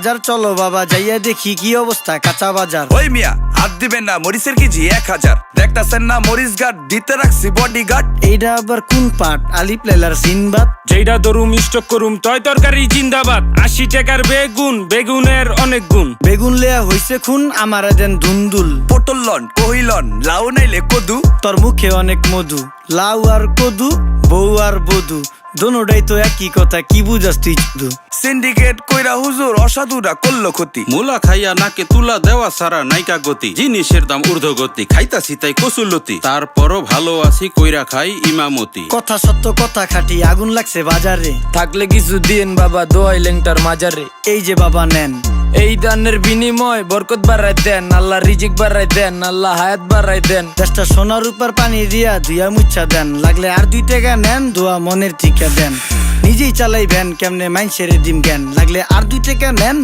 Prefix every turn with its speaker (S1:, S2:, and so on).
S1: বাজার চলো বাবা যাইয়া দেখি কি অবস্থা কাঁচা বাজার।
S2: ওই মিয়া হাত দিবেন না, মরিচের কেজি 1000। দেখতাছেন না মরিচ গার্ড দিতে রাখছি বডি গার্ড।
S1: এইটা আবার কোন পাট? আলিপ লাইলার সিনবাদ।
S3: যেইটা ধরুম স্টক করুম তয় তরকারি জিন্দাবাদ। 80 টাকার বেগুন, বেগুনের অনেক গুণ।
S1: বেগুন লেয়া হইছে খুন, আমারে দেন ধুন্দুল।
S2: পটল লন কহিলন, লাউ নাইলে কদু।
S1: তোর মুখে অনেক মধু, লাউ আর কদু, বউ আর বধু, দোনোটাই তো একই কথা, কি বুঝাস তুই শুধু?
S2: সিন্ডিকেট কইরা হুজুর অসাধুরা করলো ক্ষতি।
S4: মুলা খাইয়া নাকে তুলা দেওয়া সারা নাইকা গতি। জিনিসের দাম ঊর্ধ্বগতি, খাইতাছি তাই কসুলতি। তারপরও ভালো আছি কইরা খাই ইমামতি।
S1: কথা সত্য কথা খাটি, আগুন লাগছে বাজারে।
S5: থাকলে কিছু দিন বাবা, দোয়াই লেংটার মাজারে।
S1: এই যে বাবা নেন,
S5: এই দানের বিনিময় বরকত বাড়াই দেন, আল্লাহ রিজিক বাড়াই দেন, আল্লাহ হায়াত বাড়াই দেন।
S1: দেশটা সোনার উপর পানি দিয়া ধুইয়া মুচ্ছা দেন। লাগলে আর 2 টাকা নেন, দোয়া মনের ঠিকা দেন। নিজেই চালাই ভ্যান, কেমনে মাইনসেরে দিম জ্ঞান। লাগলে আর 2 টাকা নেন।